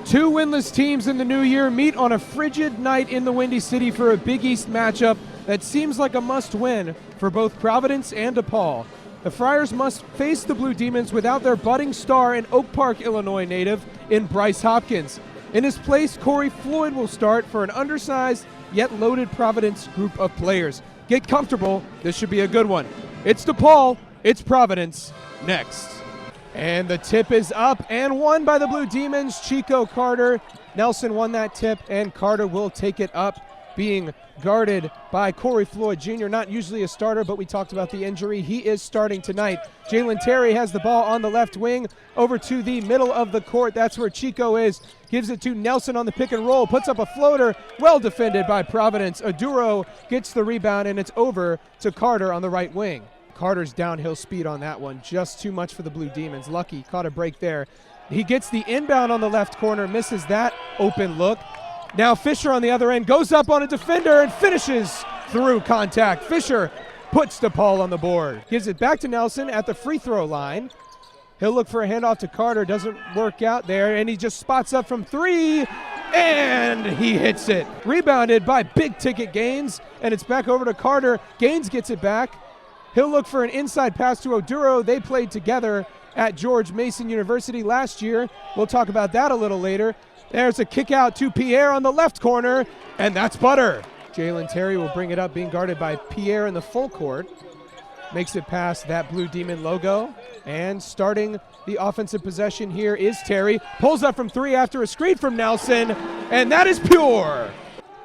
Two winless teams in the new year meet on a frigid night in the Windy City for a Big East matchup that seems like a must-win for both Providence and DePaul. The Friars must face the Blue Demons without their budding star and Oak Park, Illinois native in Bryce Hopkins. In his place, Corey Floyd will start for an undersized yet loaded Providence group of players. Get comfortable, this should be a good one. It's DePaul, it's Providence, next. And the tip is up and won by the Blue Demons, Chico Carter. Nelson won that tip, and Carter will take it up, being guarded by Corey Floyd Jr., not usually a starter, but we talked about the injury. He is starting tonight. Jalen Terry has the ball on the left wing over to the middle of the court. That's where Chico is. Gives it to Nelson on the pick and roll, puts up a floater, well defended by Providence. Aduro gets the rebound, and it's over to Carter on the right wing. Carter's downhill speed on that one, just too much for the Blue Demons. Lucky caught a break there. He gets the inbound on the left corner, misses that open look. Now Fisher on the other end goes up on a defender and finishes through contact. Fisher puts DePaul on the board. Gives it back to Nelson at the free throw line. He'll look for a handoff to Carter, doesn't work out there, and he just spots up from three, and he hits it. Rebounded by Big Ticket Gaines, and it's back over to Carter. Gaines gets it back. He'll look for an inside pass to Oduro. They played together at George Mason University last year. We'll talk about that a little later. There's a kick out to Pierre on the left corner, and that's butter. Jalen Terry will bring it up, being guarded by Pierre in the full court. Makes it past that Blue Demon logo, and starting the offensive possession here is Terry. Pulls up from three after a screen from Nelson, and that is pure.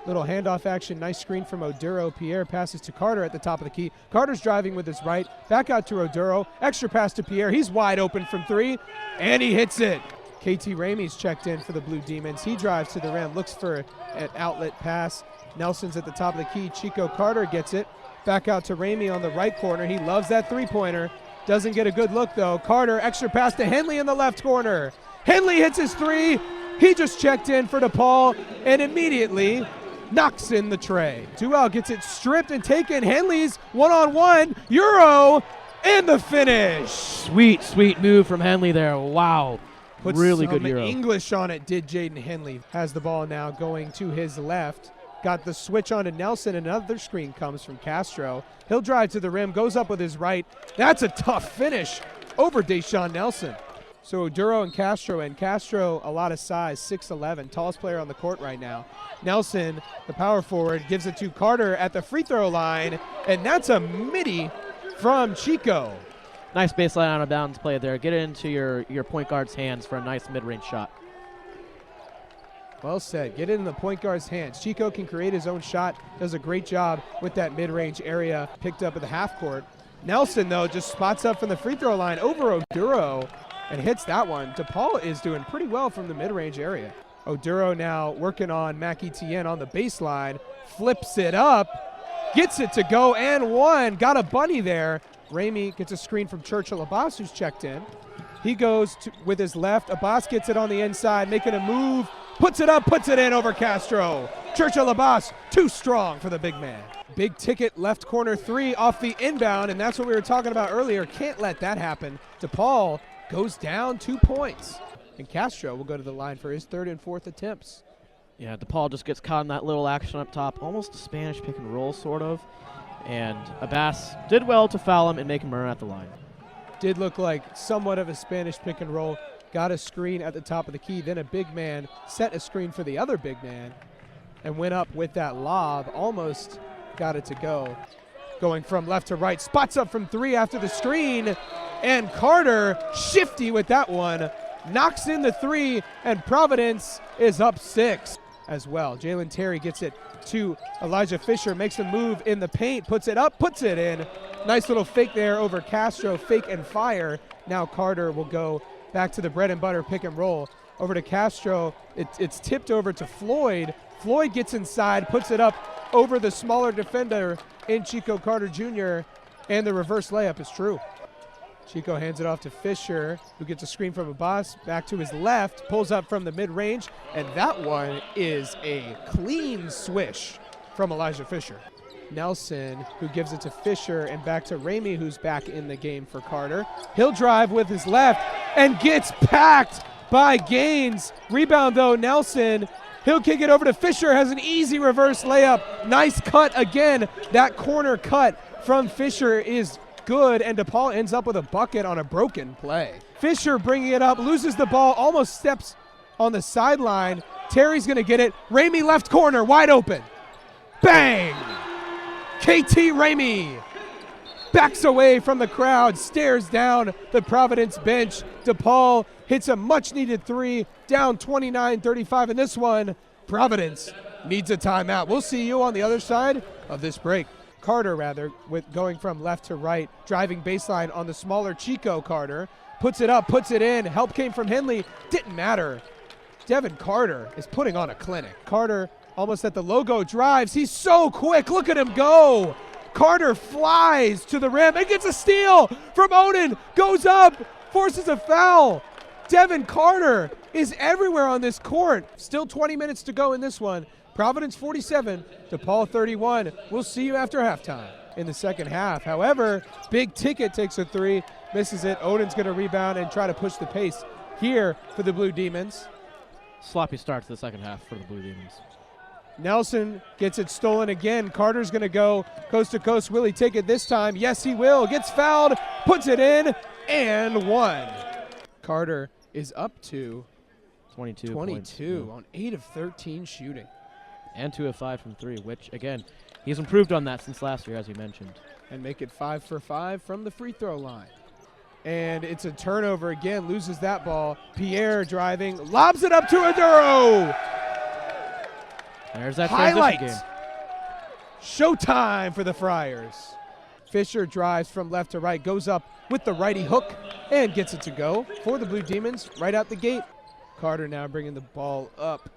Little handoff action, nice screen from Oduro. Pierre passes to Carter at the top of the key. Carter's driving with his right, back out to Oduro. Extra pass to Pierre, he's wide open from three, and he hits it. KT Ramey's checked in for the Blue Demons. He drives to the rim, looks for an outlet pass. Nelson's at the top of the key. Chico Carter gets it. Back out to Ramey on the right corner. He loves that three-pointer. Doesn't get a good look, though. Carter, extra pass to Henley in the left corner. Henley hits his three. He just checked in for DePaul and immediately knocks in the tray. Duell gets it stripped and taken. Henley's one-on-one. Euro, and the finish. Sweet, sweet move from Henley there. Wow. Puts really good Euro. English on it, did Jaden Henley. Has the ball now going to his left. Got the switch on to Nelson. Another screen comes from Castro. He'll drive to the rim, goes up with his right. That's a tough finish over Deshaun Nelson. So Oduro and Castro, a lot of size, 6'11", tallest player on the court right now. Nelson, the power forward, gives it to Carter at the free throw line, and that's a midi from Chico. Nice baseline out of bounds play there. Get it into your point guard's hands for a nice mid-range shot. Well said. Get it in the point guard's hands. Chico can create his own shot. Does a great job with that mid-range area picked up at the half court. Nelson, though, just spots up from the free throw line over Oduro and hits that one. DePaul is doing pretty well from the mid-range area. Oduro now working on Mac Etienne on the baseline. Flips it up. Gets it to go and one. Got a bunny there. Ramey gets a screen from Churchill Abbas, who's checked in. He goes with his left. Abbas gets it on the inside, making a move. Puts it up, puts it in over Castro. Churchill Abbas, too strong for the big man. Big ticket left corner three off the inbound, and that's what we were talking about earlier. Can't let that happen. DePaul goes down 2 points. And Castro will go to the line for his third and fourth attempts. Yeah, DePaul just gets caught in that little action up top, almost a Spanish pick and roll sort of. And Abbas did well to foul him and make him run at the line. Did look like somewhat of a Spanish pick and roll. Got a screen at the top of the key. Then a big man set a screen for the other big man and went up with that lob. Almost got it to go. Going from left to right. Spots up from three after the screen. And Carter, shifty with that one, knocks in the three, and Providence is up 6 as well. Jalen Terry gets it to Elijah Fisher, makes a move in the paint, puts it up, puts it in. Nice little fake there over Castro, fake and fire. Now Carter will go back to the bread and butter pick and roll. Over to Castro, it's tipped over to Floyd. Floyd gets inside, puts it up over the smaller defender in Chico Carter Jr., and the reverse layup is true. Chico hands it off to Fisher, who gets a screen from Abbas, back to his left, pulls up from the mid-range, and that one is a clean swish from Elijah Fisher. Nelson, who gives it to Fisher, and back to Ramey, who's back in the game for Carter. He'll drive with his left and gets packed by Gaines. Rebound though, Nelson. He'll kick it over to Fisher, has an easy reverse layup. Nice cut again. That corner cut from Fisher is good, and DePaul ends up with a bucket on a broken play. Fisher bringing it up, loses the ball, almost steps on the sideline. Terry's gonna get it. Ramey left corner, wide open. Bang! KT Ramey backs away from the crowd, stares down the Providence bench. DePaul hits a much-needed three, down 29-35 in this one. Providence needs a timeout. We'll see you on the other side of this break. Carter, rather, with going from left to right, driving baseline on the smaller Chico Carter. Puts it up, puts it in. Help came from Henley. Didn't matter. Devin Carter is putting on a clinic. Carter almost at the logo, drives. He's so quick. Look at him go. Carter flies to the rim and gets a steal from Odin. Goes up, forces a foul. Devin Carter is everywhere on this court. Still 20 minutes to go in this one. Providence 47, DePaul 31. We'll see you after halftime in the second half. However, Big Ticket takes a three, misses it. Odin's going to rebound and try to push the pace here for the Blue Demons. Sloppy start to the second half for the Blue Demons. Nelson gets it stolen again. Carter's going to go coast to coast. Will he take it this time? Yes, he will. Gets fouled, puts it in, and one. Carter is up to 22 on 8 of 13 shooting. And 2 of 5 from 3, which, again, he's improved on that since last year, as you mentioned. And make it 5 for 5 from the free throw line. And it's a turnover again, loses that ball. Pierre driving, lobs it up to Aduro. There's that highlight. Transition game. Showtime for the Friars. Fisher drives from left to right, goes up with the righty hook, and gets it to go for the Blue Demons right out the gate. Carter now bringing the ball up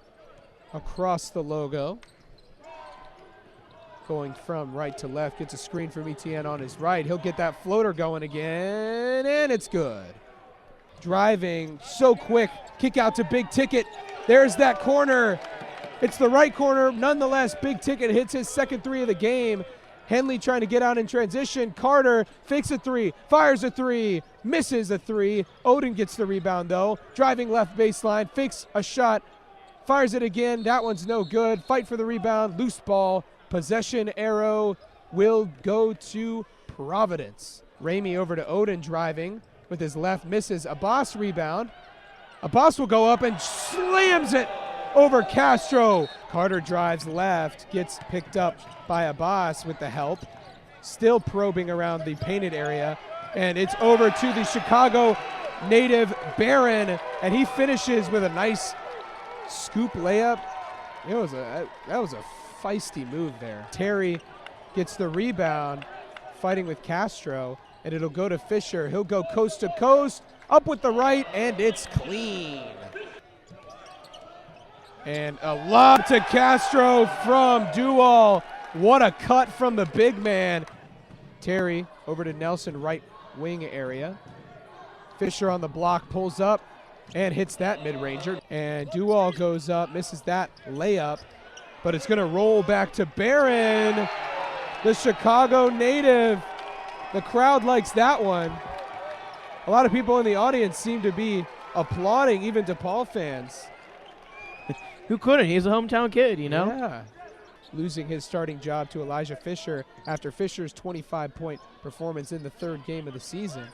across the logo. Going from right to left, gets a screen from Etienne on his right. He'll get that floater going again, and it's good. Driving so quick, kick out to Big Ticket. There's that corner. It's the right corner. Nonetheless, Big Ticket hits his second three of the game. Henley trying to get out in transition. Carter fakes a three, fires a three, misses a three. Odin gets the rebound though. Driving left baseline, fakes a shot, fires it again. That one's no good. Fight for the rebound, loose ball. Possession arrow will go to Providence. Ramey over to Odin driving with his left, misses. Abbas rebound. Abbas will go up and slams it over Castro. Carter drives left, gets picked up by Abbas with the help. Still probing around the painted area. And it's over to the Chicago native Barron. And he finishes with a nice scoop layup. That was a feisty move there. Terry gets the rebound, fighting with Castro, and it'll go to Fisher. He'll go coast to coast, up with the right, and it's clean. And a lob to Castro from DePaul. What a cut from the big man. Terry over to Nelson, right wing area. Fisher on the block, pulls up and hits that mid-ranger. And DePaul goes up, misses that layup. But it's going to roll back to Barron, the Chicago native. The crowd likes that one. A lot of people in the audience seem to be applauding, even DePaul fans. Who couldn't? He's a hometown kid, you know? Yeah. Losing his starting job to Elijah Fisher after Fisher's 25-point performance in the third game of the season.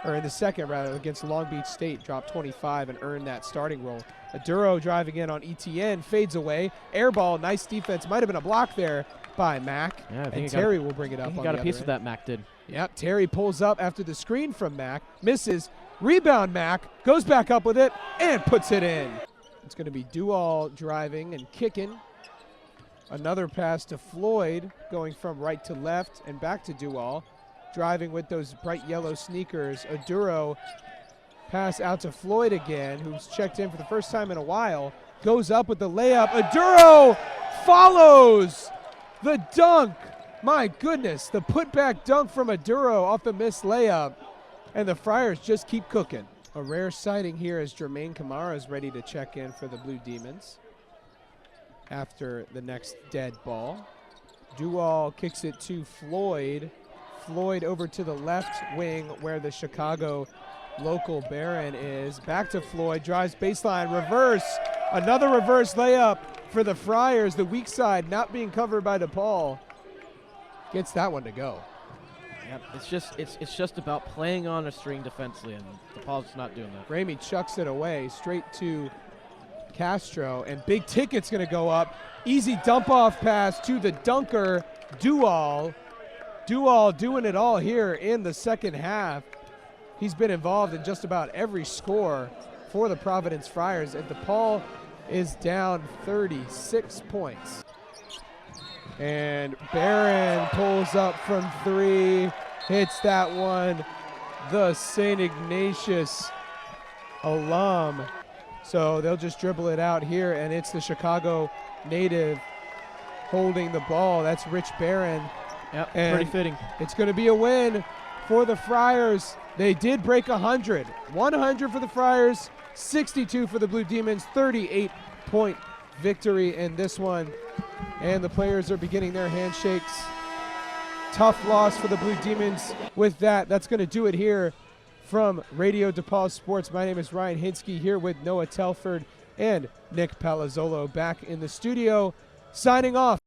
Or in the second, rather, against Long Beach State, dropped 25 and earned that starting role. Aduro driving in on ETN, fades away. Air ball, nice defense. Might have been a block there by Mack. Yeah, and Terry will bring it up. He got a piece of that, Mack did. Yep, Terry pulls up after the screen from Mack, misses, rebound Mack, goes back up with it, and puts it in. It's going to be DePaul driving and kicking. Another pass to Floyd, going from right to left and back to DePaul. Driving with those bright yellow sneakers. Aduro pass out to Floyd again, who's checked in for the first time in a while. Goes up with the layup. Aduro follows the dunk. My goodness, the putback dunk from Aduro off the missed layup. And the Friars just keep cooking. A rare sighting here as Jermaine Kamara is ready to check in for the Blue Demons after the next dead ball. DePaul kicks it to Floyd. Floyd over to the left wing where the Chicago local Barron is back to Floyd, drives baseline, reverse, another reverse layup for the Friars. The weak side not being covered by DePaul. Gets that one to go. Yep, it's just about playing on a string defensively, and DePaul's just not doing that. Ramey chucks it away straight to Castro, and Big Ticket's going to go up. Easy dump-off pass to the dunker, Dual. Dual doing it all here in the second half. He's been involved in just about every score for the Providence Friars, and DePaul is down 36 points. And Barron pulls up from 3, hits that one. The St. Ignatius alum. So they'll just dribble it out here, and it's the Chicago native holding the ball. That's Rich Barron. Yep, and pretty fitting. It's going to be a win for the Friars. They did break 100. 100 for the Friars, 62 for the Blue Demons, 38-point victory in this one. And the players are beginning their handshakes. Tough loss for the Blue Demons. With that, that's going to do it here from Radio DePaul Sports. My name is Ryan Hinsky here with Noah Telford and Nick Palazzolo back in the studio. Signing off.